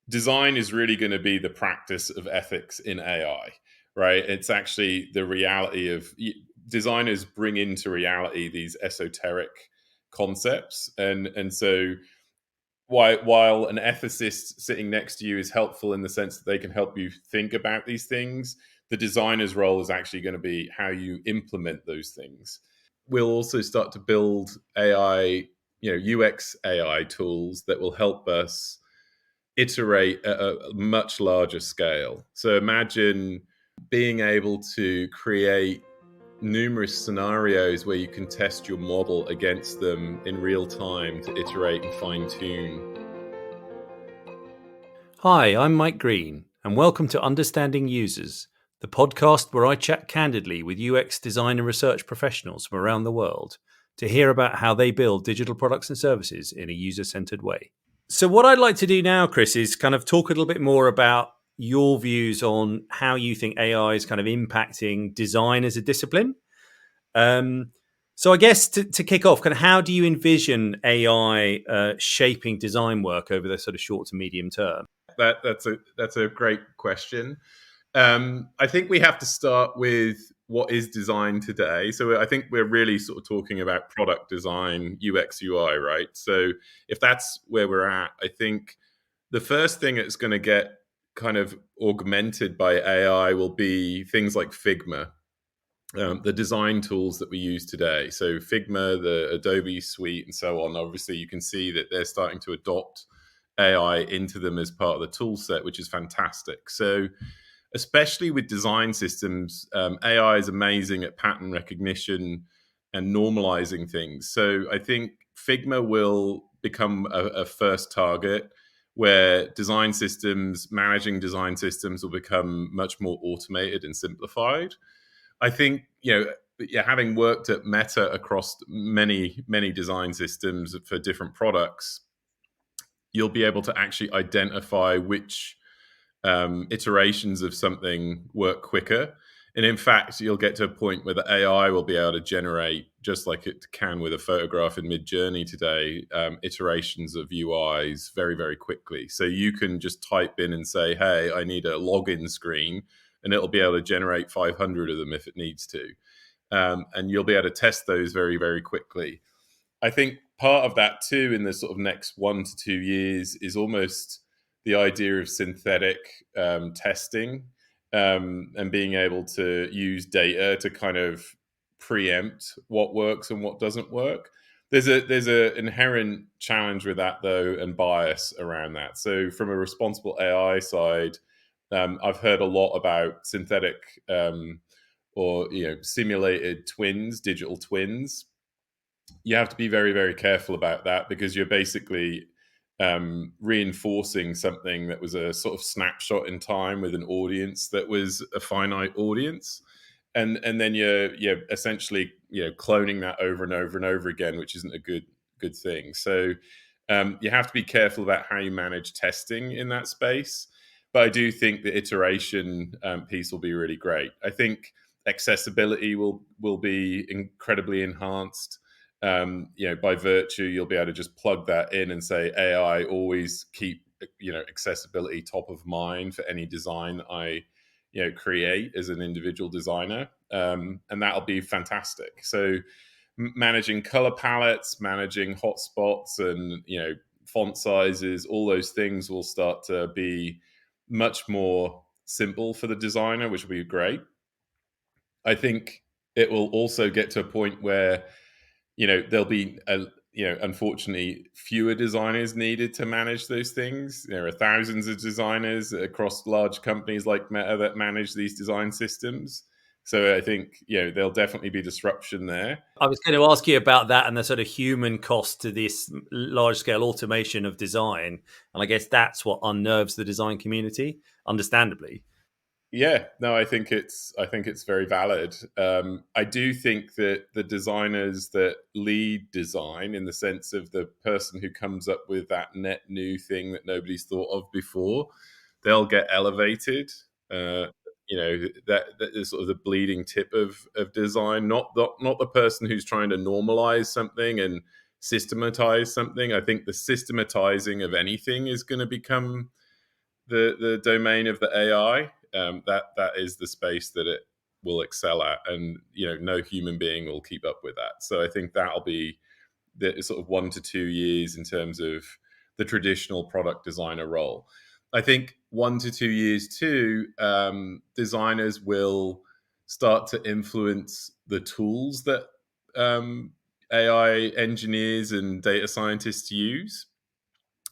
design is really going to be the practice of ethics in AI, right? It's actually the reality of designers bring into reality these esoteric concepts, and so while an ethicist sitting next to you is helpful in the sense that they can help you think about these things, the designer's role is actually going to be how you implement those things. We'll also start to build AI, UX AI tools that will help us iterate at a much larger scale. So imagine being able to create numerous scenarios where you can test your model against them in real time to iterate and fine tune. Hi, I'm Mike Green, and welcome to Understanding Users, the podcast where I chat candidly with UX design and research professionals from around the world to hear about how they build digital products and services in a user-centered way. So what I'd like to do now, Chris, is kind of talk a little bit more about your views on how you think AI is kind of impacting design as a discipline. So I guess to kick off, kind of how do you envision AI shaping design work over the sort of short to medium term? That's a great question. I think we have to start with what is design today. So I think we're really sort of talking about product design, UX, UI, right? So if that's where we're at, I think the first thing that's going to get kind of augmented by AI will be things like Figma, the design tools that we use today. So Figma, the Adobe suite, and so on. Obviously, you can see that they're starting to adopt AI into them as part of the tool set, which is fantastic. So especially with design systems, AI is amazing at pattern recognition and normalizing things. So I think Figma will become a first target where managing design systems will become much more automated and simplified. I think, having worked at Meta across many, many design systems for different products, you'll be able to actually identify which iterations of something work quicker. And in fact, you'll get to a point where the AI will be able to generate, just like it can with a photograph in Midjourney today, iterations of UIs very, very quickly. So you can just type in and say, hey, I need a login screen, and it'll be able to generate 500 of them if it needs to. And you'll be able to test those very, very quickly. I think part of that too in the sort of next 1 to 2 years is almost the idea of synthetic testing, and being able to use data to kind of preempt what works and what doesn't work. There's a inherent challenge with that though, and bias around that. So from a responsible AI side, I've heard a lot about synthetic or simulated twins, digital twins. You have to be very, very careful about that because you're basically reinforcing something that was a sort of snapshot in time with an audience that was a finite audience, and then you're essentially cloning that over and over and over again, which isn't a good thing. So you have to be careful about how you manage testing in that space. But I do think the iteration piece will be really great. I think accessibility will be incredibly enhanced. By virtue, you'll be able to just plug that in and say, AI, always keep accessibility top of mind for any design that I create as an individual designer, and that'll be fantastic. So managing color palettes, managing hotspots, and font sizes, all those things will start to be much more simple for the designer, which will be great. I think it will also get to a point where there'll be unfortunately fewer designers needed to manage those things. There are thousands of designers across large companies like Meta that manage these design systems. So I think there'll definitely be disruption there. I was going to ask you about that and the sort of human cost to this large-scale automation of design, and I guess that's what unnerves the design community, understandably. Yeah, no, I think it's very valid. I do think that the designers that lead design, in the sense of the person who comes up with that net new thing that nobody's thought of before, they'll get elevated. That is sort of the bleeding tip of design, not the person who's trying to normalize something and systematize something. I think the systematizing of anything is going to become the domain of the AI. That is the space that it will excel at, and no human being will keep up with that. So I think that'll be the sort of 1 to 2 years in terms of the traditional product designer role. I think 1 to 2 years too, designers will start to influence the tools that AI engineers and data scientists use.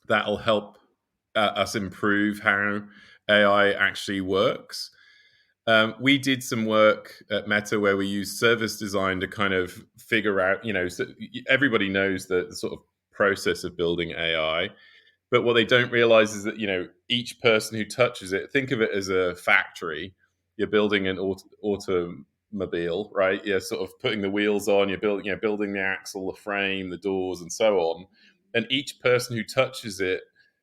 That'll help us improve how AI actually works. We did some work at Meta where we used service design to kind of figure out, so everybody knows the sort of process of building AI, but what they don't realize is that, each person who touches it, think of it as a factory. You're building an automobile, right? You're sort of putting the wheels on, building the axle, the frame, the doors, and so on. And each person who touches it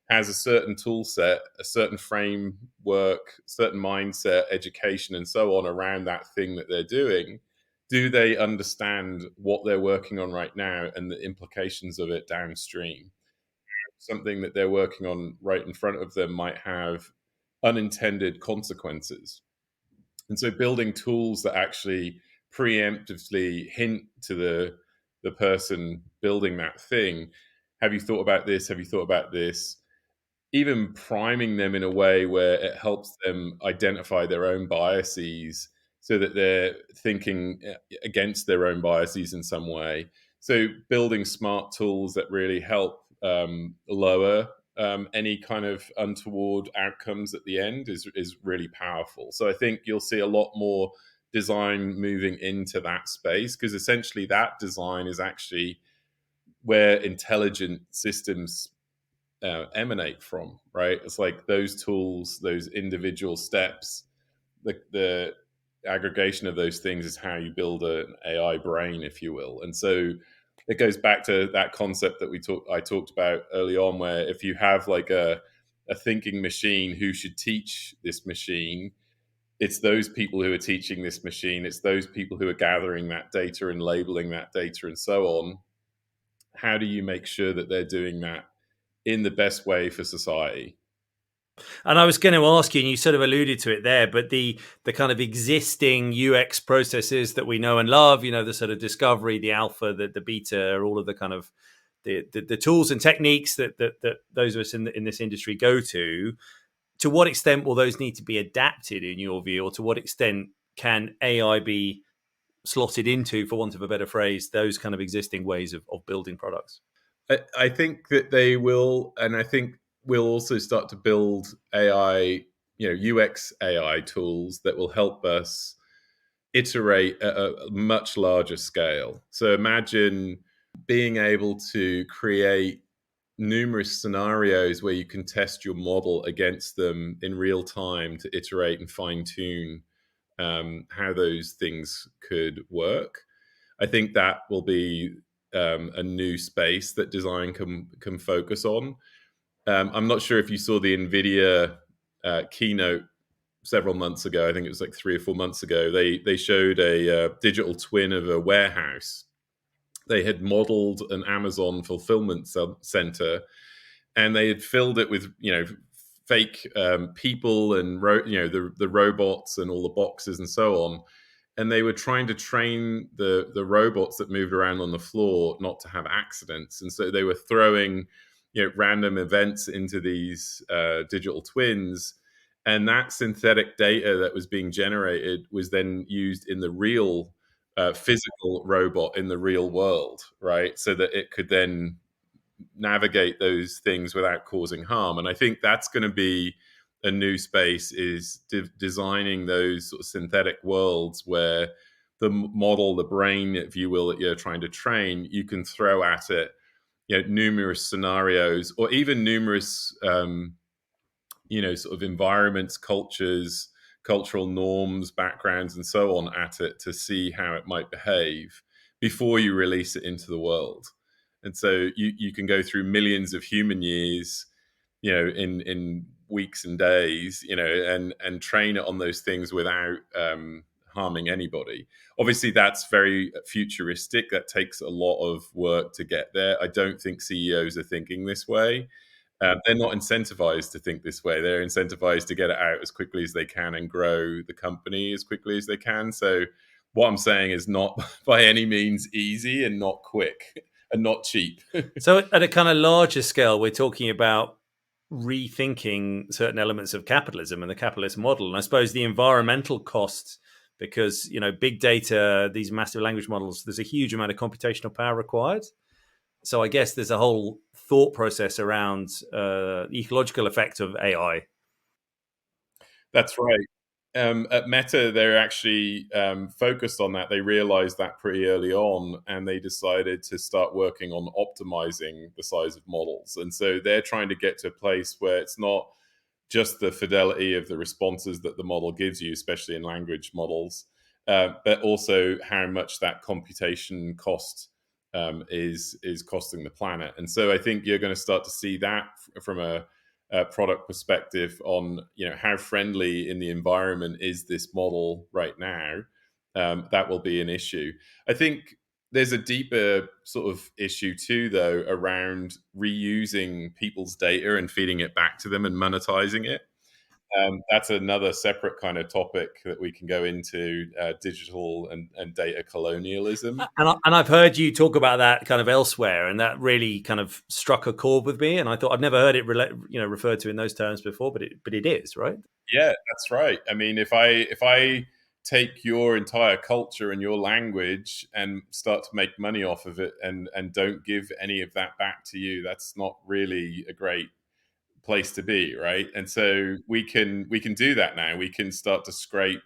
has a certain tool set, a certain framework, certain mindset, education, and so on around that thing that they're doing. Do they understand what they're working on right now and the implications of it downstream? Something that they're working on right in front of them might have unintended consequences. And so building tools that actually preemptively hint to the person building that thing, have you thought about this? Have you thought about this? Even priming them in a way where it helps them identify their own biases so that they're thinking against their own biases in some way. So building smart tools that really help lower any kind of untoward outcomes at the end is really powerful. So I think you'll see a lot more design moving into that space, because essentially that design is actually where intelligent systems emanate from, right? It's like those tools, those individual steps, the aggregation of those things is how you build an AI brain, if you will. And so it goes back to that concept that I talked about early on, where if you have like a thinking machine, who should teach this machine? It's those people who are teaching this machine. It's those people who are gathering that data and labeling that data and so on. How do you make sure that they're doing that in the best way for society? And I was going to ask you, and you sort of alluded to it there, but the kind of existing UX processes that we know and love, the sort of discovery, the alpha, the beta, all of the kind of the tools and techniques that those of us in this industry go to what extent will those need to be adapted in your view, or to what extent can AI be slotted into, for want of a better phrase, those kind of existing ways of building products? I think that they will, and I think we'll also start to build AI, UX AI tools that will help us iterate at a much larger scale. So imagine being able to create numerous scenarios where you can test your model against them in real time to iterate and fine tune how those things could work. I think that will be a new space that design can focus on. I'm not sure if you saw the NVIDIA keynote several months ago. I think it was like 3 or 4 months ago. They showed a digital twin of a warehouse. They had modeled an Amazon fulfillment center, and they had filled it with fake people and the robots and all the boxes and so on. And they were trying to train the robots that moved around on the floor not to have accidents. And so they were throwing random events into these digital twins, and that synthetic data that was being generated was then used in the real physical robot in the real world, right? So that it could then navigate those things without causing harm. And I think that's going to be a new space, is designing those sort of synthetic worlds where the model, the brain, if you will, that you're trying to train, you can throw at it numerous scenarios, or even numerous sort of environments, cultures, cultural norms, backgrounds, and so on at it to see how it might behave before you release it into the world. And so you can go through millions of human years, in weeks and days, and train it on those things without harming anybody. Obviously, that's very futuristic. That takes a lot of work to get there. I don't think CEOs are thinking this way. They're not incentivized to think this way. They're incentivized to get it out as quickly as they can and grow the company as quickly as they can. So what I'm saying is not by any means easy and not quick and not cheap. So at a kind of larger scale, we're talking about rethinking certain elements of capitalism and the capitalist model. And I suppose the environmental costs, because, big data, these massive language models, there's a huge amount of computational power required. So I guess there's a whole thought process around the ecological effect of AI. That's right. At Meta, they're actually focused on that. They realized that pretty early on, and they decided to start working on optimizing the size of models. And so they're trying to get to a place where it's not just the fidelity of the responses that the model gives you, especially in language models, but also how much that computation cost is costing the planet. And so I think you're going to start to see that from a product perspective on how friendly in the environment is this model right now. That will be an issue. I think there's a deeper sort of issue too, though, around reusing people's data and feeding it back to them and monetizing it. That's another separate kind of topic that we can go into, digital and data colonialism. And I've heard you talk about that kind of elsewhere, and that really kind of struck a chord with me. And I thought I'd never heard it referred to in those terms before, but it is, right? Yeah, that's right. I mean, if I take your entire culture and your language and start to make money off of it and don't give any of that back to you, that's not really a great place to be, right? And so we can do that now. We can start to scrape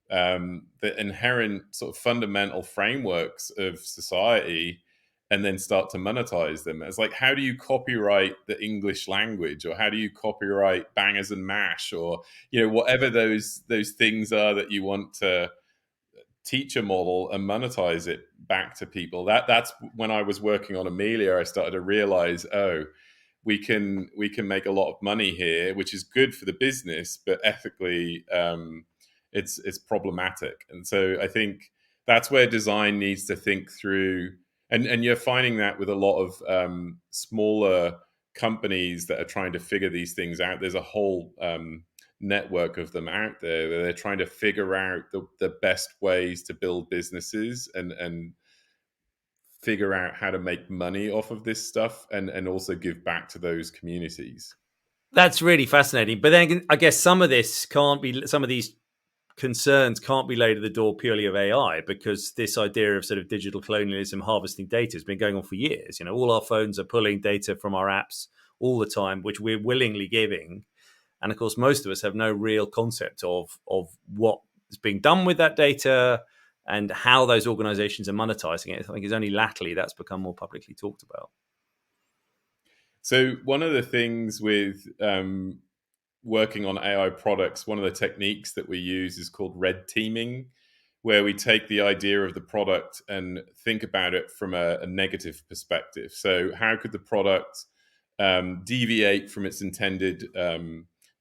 the inherent sort of fundamental frameworks of society and then start to monetize them. It's like, how do you copyright the English language, or how do you copyright bangers and mash, or whatever those things are that you want to teach a model and monetize it back to people. That's when I was working on Amelia, I started to realize, oh, we can make a lot of money here, which is good for the business, but ethically, it's problematic. And so I think that's where design needs to think through. And you're finding that with a lot of smaller companies that are trying to figure these things out. There's a whole network of them out there where they're trying to figure out the best ways to build businesses and figure out how to make money off of this stuff and also give back to those communities. That's really fascinating. But then I guess some of these concerns can't be laid at the door purely of AI, because this idea of sort of digital colonialism, harvesting data, has been going on for years. All our phones are pulling data from our apps all the time, which we're willingly giving. And of course, most of us have no real concept of what is being done with that data and how those organizations are monetizing it. I think it's only latterly that's become more publicly talked about. So one of the things with working on AI products, one of the techniques that we use is called red teaming, where we take the idea of the product and think about it from a negative perspective. So how could the product deviate from its intended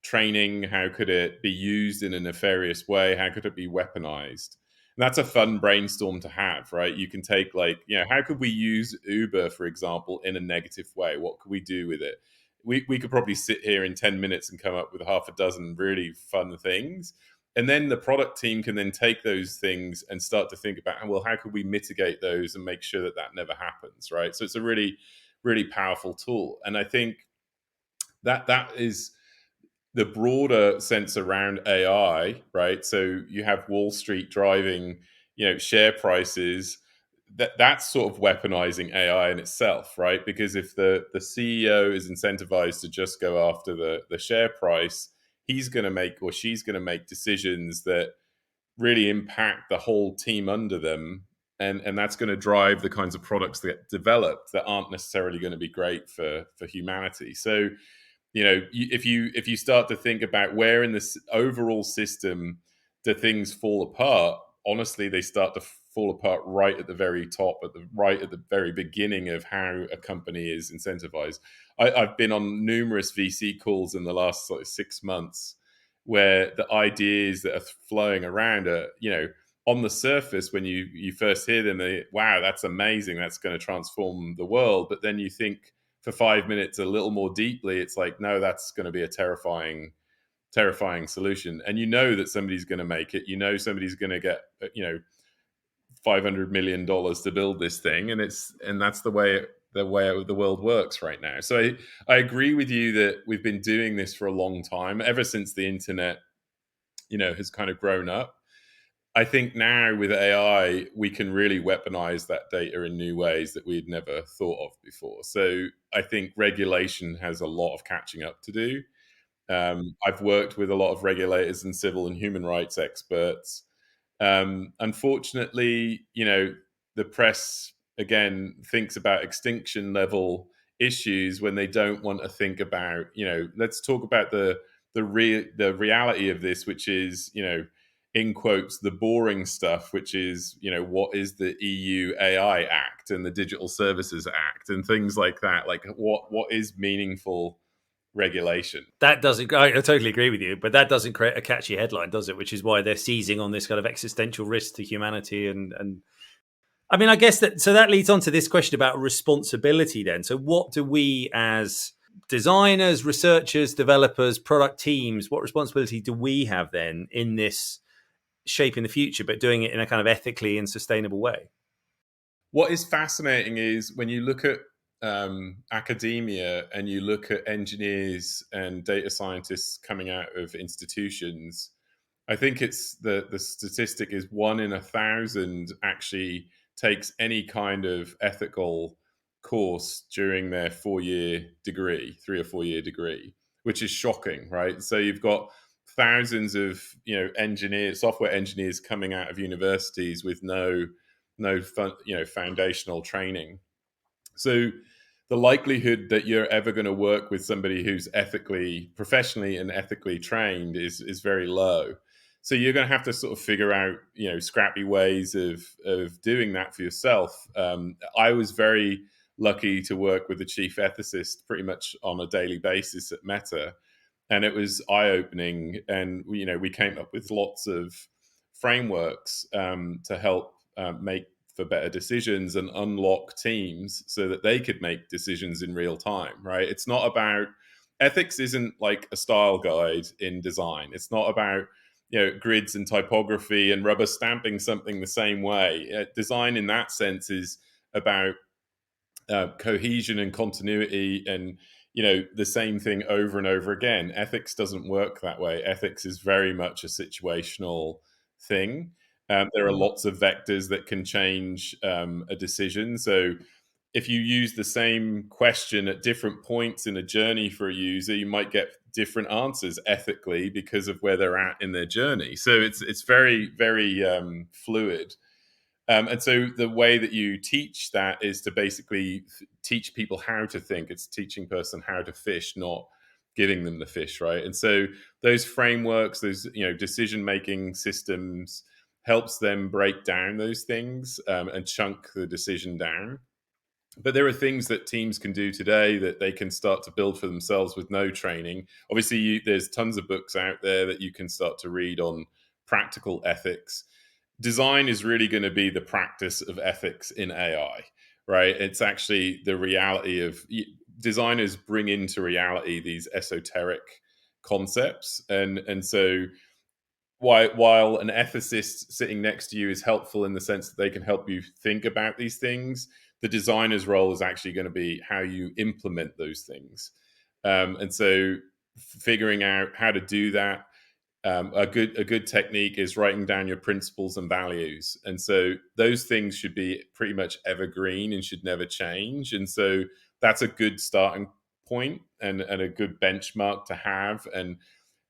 training? How could it be used in a nefarious way? How could it be weaponized? And that's a fun brainstorm to have, right? You can take, like, how could we use Uber, for example, in a negative way? What could we do with it? We could probably sit here in 10 minutes and come up with half a dozen really fun things. And then the product team can then take those things and start to think about, well, how could we mitigate those and make sure that that never happens, right? So it's a really, really powerful tool. And I think that is the broader sense around AI, right? So you have Wall Street driving, share prices. That's sort of weaponizing AI in itself, right? Because if the CEO is incentivized to just go after the share price, he's going to make, or she's going to make, decisions that really impact the whole team under them, and that's going to drive the kinds of products that get developed that aren't necessarily going to be great for humanity. So if you start to think about where in this overall system do things fall apart, honestly, they start to fall apart right at the very top, right at the very beginning of how a company is incentivized. I've been on numerous VC calls in the last 6 months where the ideas that are flowing around are, on the surface, when you first hear them, wow, that's amazing, that's going to transform the world. But then you think, for 5 minutes a little more deeply, it's like, no, that's going to be a terrifying solution. And that somebody's going to make it. Somebody's going to get $500 million to build this thing, and that's the way the world works right now. So I agree with you that we've been doing this for a long time, ever since the internet has kind of grown up. I think now with AI, we can really weaponize that data in new ways that we'd never thought of before. So I think regulation has a lot of catching up to do. I've worked with a lot of regulators and civil and human rights experts. Unfortunately, the press again thinks about extinction level issues when they don't want to think about, let's talk about the reality of this, which is, in quotes, the boring stuff, which is, what is the EU AI Act and the Digital Services Act and things like that? Like what is meaningful regulation? That doesn't, I totally agree with you, but that doesn't create a catchy headline, does it? Which is why they're seizing on this kind of existential risk to humanity. And I mean, I guess that leads on to this question about responsibility then. So what do we as designers, researchers, developers, product teams, what responsibility do we have then in this shaping the future, but doing it in a kind of ethically and sustainable way? What is fascinating is when you look at academia and you look at engineers and data scientists coming out of institutions, I think it's the statistic is 1 in 1,000 actually takes any kind of ethical course during their 4-year degree, 3 or 4 year degree, which is shocking, right? So you've got thousands of engineers, software engineers coming out of universities with no foundational training. So the likelihood that you're ever going to work with somebody who's professionally and ethically trained is very low. So you're going to have to sort of figure out, scrappy ways of doing that for yourself. I was very lucky to work with the chief ethicist pretty much on a daily basis at Meta, and it was eye-opening. And we came up with lots of frameworks to help make for better decisions and unlock teams so that they could make decisions in real time, right? It's not about ethics isn't like a style guide in design. It's not about grids and typography and rubber stamping something the same way. Design in that sense is about cohesion and continuity and the same thing over and over again. Ethics doesn't work that way. Ethics is very much a situational thing. There are lots of vectors that can change a decision. So if you use the same question at different points in a journey for a user, you might get different answers ethically because of where they're at in their journey. So it's very, very fluid. And so the way that you teach that is to basically teach people how to think. It's teaching a person how to fish, not giving them the fish, right? And so those frameworks, those decision-making systems helps them break down those things and chunk the decision down. But there are things that teams can do today that they can start to build for themselves with no training. Obviously, there's tons of books out there that you can start to read on practical ethics. Design is really going to be the practice of ethics in AI, right? It's actually the reality of designers bring into reality these esoteric concepts. And so while an ethicist sitting next to you is helpful in the sense that they can help you think about these things, the designer's role is actually going to be how you implement those things. And so figuring out how to do that, a good technique is writing down your principles and values. And so those things should be pretty much evergreen and should never change. And so that's a good starting point and a good benchmark to have. And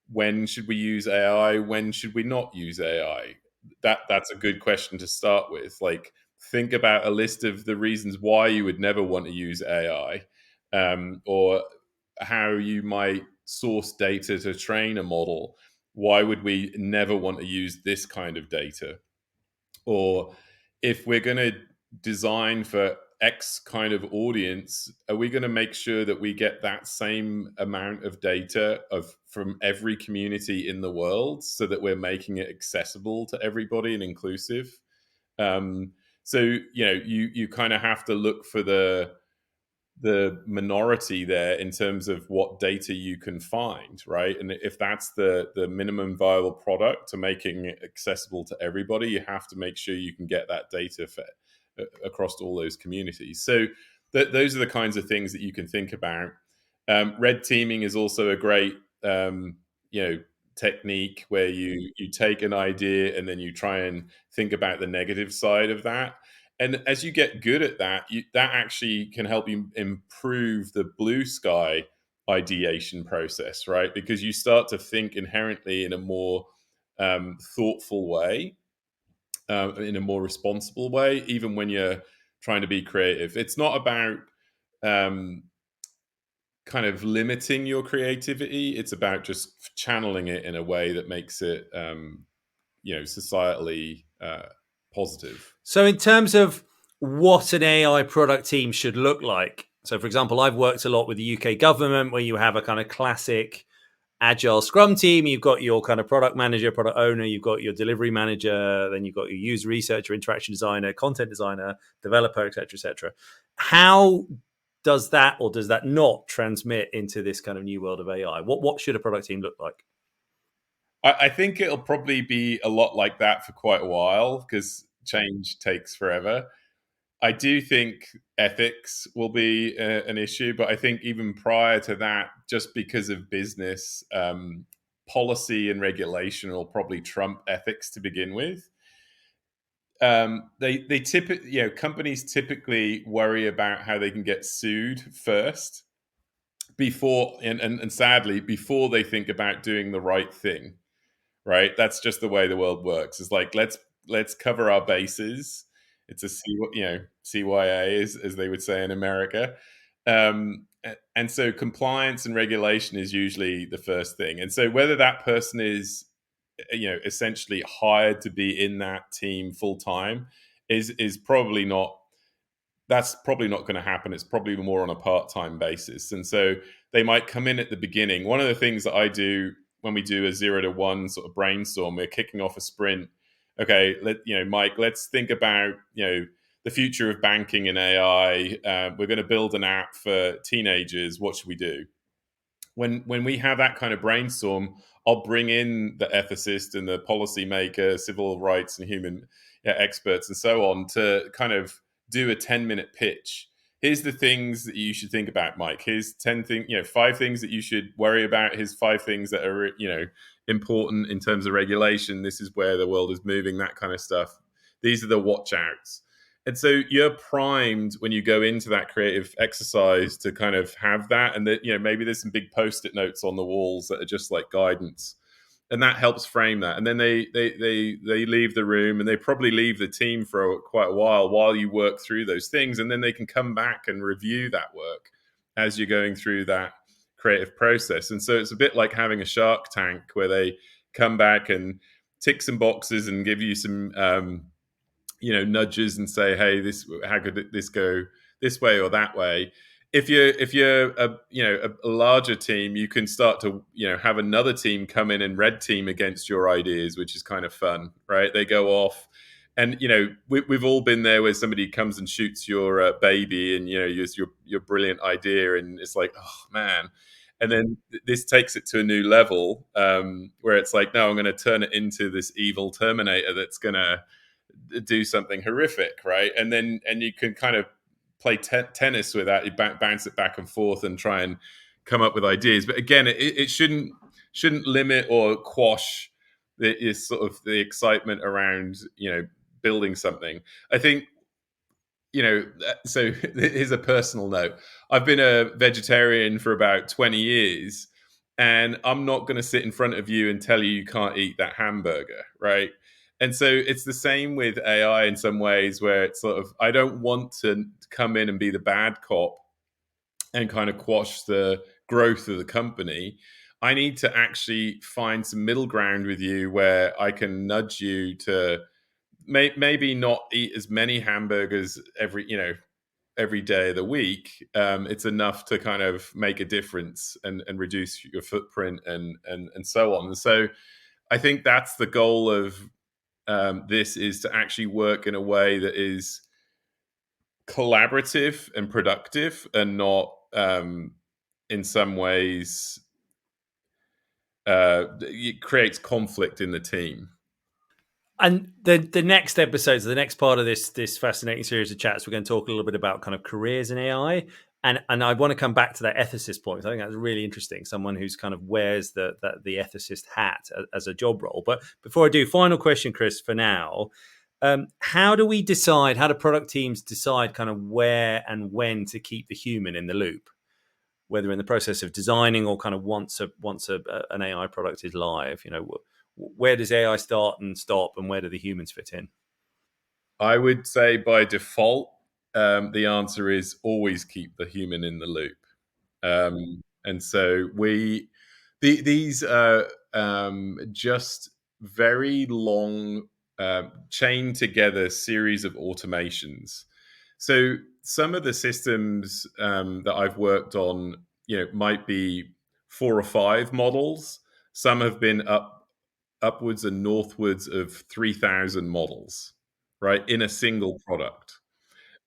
when should we use AI? When should we not use AI? That's a good question to start with. Like, think about a list of the reasons why you would never want to use AI, or how you might source data to train a model. Why would we never want to use this kind of data? Or if we're going to design for X kind of audience, are we going to make sure that we get that same amount of data from every community in the world so that we're making it accessible to everybody and inclusive? So you kind of have to look for the the minority there in terms of what data you can find, right? And if that's the minimum viable product to making it accessible to everybody, you have to make sure you can get that data across all those communities. So those are the kinds of things that you can think about. Red teaming is also a great you know technique where you take an idea and then you try and think about the negative side of that. And as you get good at that, that actually can help you improve the blue sky ideation process, right? Because you start to think inherently in a more thoughtful way, in a more responsible way, even when you're trying to be creative. It's not about um, kind of limiting your creativity. It's about just channeling it in a way that makes it, societally positive. So, in terms of what an AI product team should look like, so for example, I've worked a lot with the UK government where you have a kind of classic agile scrum team. You've got your kind of product manager, product owner, you've got your delivery manager, then you've got your user researcher, interaction designer, content designer, developer, etc., etc. How does that or does that not transmit into this kind of new world of AI? What should a product team look like? I think it'll probably be a lot like that for quite a while because change takes forever. I do think ethics will be an issue, but I think even prior to that, just because of business, policy and regulation will probably trump ethics to begin with. They typically, companies typically worry about how they can get sued first before, and sadly, before they think about doing the right thing, right? That's just the way the world works. It's like let's cover our bases. It's a CYA, as they would say in America. And so compliance and regulation is usually the first thing. And so whether that person is essentially hired to be in that team full time is probably not that's probably not going to happen. It's probably more on a part-time basis. And so they might come in at the beginning. One of the things that I do when we do a 0 to 1 sort of brainstorm, we're kicking off a sprint. Okay, Mike, let's think about, the future of banking and AI. We're going to build an app for teenagers. What should we do? When we have that kind of brainstorm, I'll bring in the ethicist and the policymaker, civil rights and human experts and so on to kind of do a 10-minute pitch. Here's the things that you should think about, Mike. Here's 10 things, 5 things that you should worry about. Here's 5 things that are, important in terms of regulation. This is where the world is moving, that kind of stuff. These are the watch outs. And so you're primed when you go into that creative exercise to kind of have that, and that maybe there's some big post-it notes on the walls that are just like guidance, and that helps frame that. And then they leave the room, and they probably leave the team for quite a while you work through those things, and then they can come back and review that work as you're going through that creative process. And so it's a bit like having a Shark Tank where they come back and tick some boxes and give you some nudges and say, hey, how could this go this way or that way. If you're a larger team, you can start to have another team come in and red team against your ideas, which is kind of fun, right? They go off, and we've all been there where somebody comes and shoots your baby, and use your brilliant idea, and it's like, oh man. And then this takes it to a new level, where it's like, no, I'm going to turn it into this evil Terminator that's going to do something horrific, right? And you can kind of play tennis with that. You bounce it back and forth and try and come up with ideas. But again, it shouldn't limit or quash the excitement around building something. I think so here's a personal note. I've been a vegetarian for about 20 years, and I'm not going to sit in front of you and tell you can't eat that hamburger, right? And so it's the same with AI in some ways, where it's sort of, I don't want to come in and be the bad cop and kind of quash the growth of the company. I need to actually find some middle ground with you where I can nudge you to maybe not eat as many hamburgers every day of the week. It's enough to kind of make a difference and reduce your footprint and so on. And so I think that's the goal of this, is to actually work in a way that is collaborative and productive, and not in some ways it creates conflict in the team. And the next episodes, the next part of this fascinating series of chats, we're going to talk a little bit about kind of careers in AI. And I want to come back to that ethicist point. I think that's really interesting. Someone who's kind of wears the ethicist hat as a job role. But before I do, final question, Chris, for now. How do product teams decide kind of where and when to keep the human in the loop, whether in the process of designing or kind of once an AI product is live? Where does AI start and stop, and where do the humans fit in? I would say by default, the answer is always keep the human in the loop. And so these are just very long chain together series of automations. So some of the systems that I've worked on, might be 4 or 5 models. Some have been upwards and northwards of 3,000 models, right, in a single product.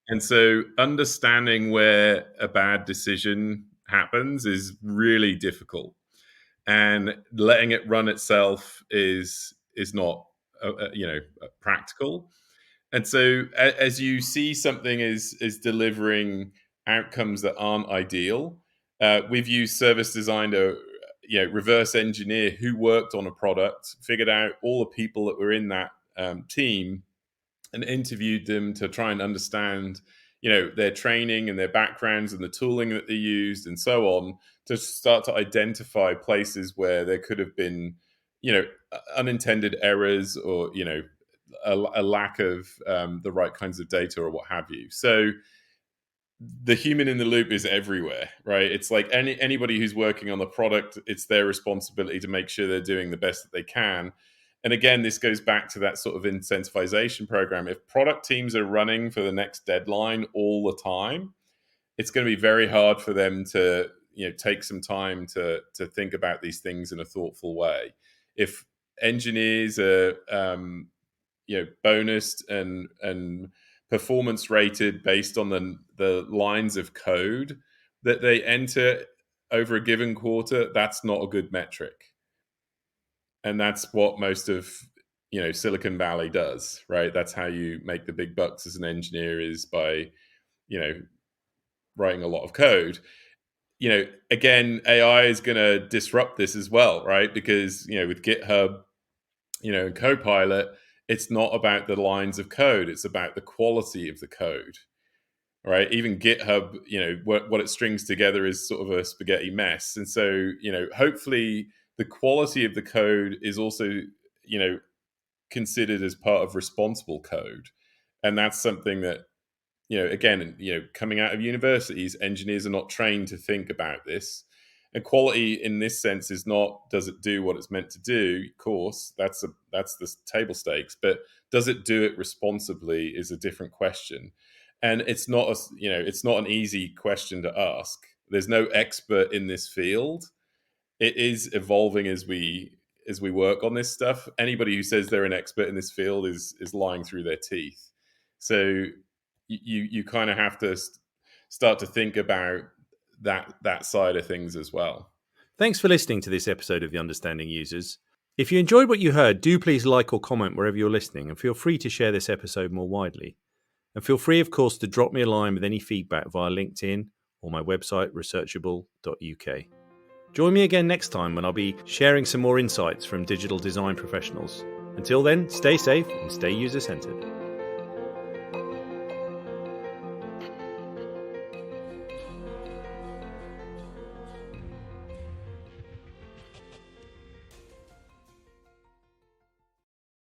And so understanding where a bad decision happens is really difficult. And letting it run itself is not practical. And so as you see something is delivering outcomes that aren't ideal, we've used service design to reverse engineer who worked on a product, figured out all the people that were in that team, and interviewed them to try and understand their training and their backgrounds and the tooling that they used and so on, to start to identify places where there could have been unintended errors, or a lack of the right kinds of data, or what have you. So the human in the loop is everywhere, right? It's like anybody who's working on the product, it's their responsibility to make sure they're doing the best that they can. And again, this goes back to that sort of incentivization program. If product teams are running for the next deadline all the time, it's going to be very hard for them to take some time to think about these things in a thoughtful way. If engineers are bonused and performance rated based on the lines of code that they enter over a given quarter, that's not a good metric. And that's what most of Silicon Valley does, right? That's how you make the big bucks as an engineer, is by writing a lot of code. Again, AI is going to disrupt this as well, right? Because with GitHub, and Copilot, it's not about the lines of code, it's about the quality of the code, right? Even GitHub, what it strings together is sort of a spaghetti mess. And so hopefully the quality of the code is also considered as part of responsible code. And that's something that again, coming out of universities, engineers are not trained to think about this. And quality in this sense is not, does it do what it's meant to do? Of course, that's the table stakes. But does it do it responsibly is a different question. And it's not it's not an easy question to ask. There's no expert in this field. It is evolving as we work on this stuff. Anybody who says they're an expert in this field is lying through their teeth. So you kind of have to start to think about that side of things as well. Thanks for listening to this episode of The Understanding Users. If you enjoyed what you heard, do please like or comment wherever you're listening, and feel free to share this episode more widely. And feel free, of course, to drop me a line with any feedback via LinkedIn or my website, researchable.uk. Join me again next time when I'll be sharing some more insights from digital design professionals. Until then, stay safe and stay user-centered.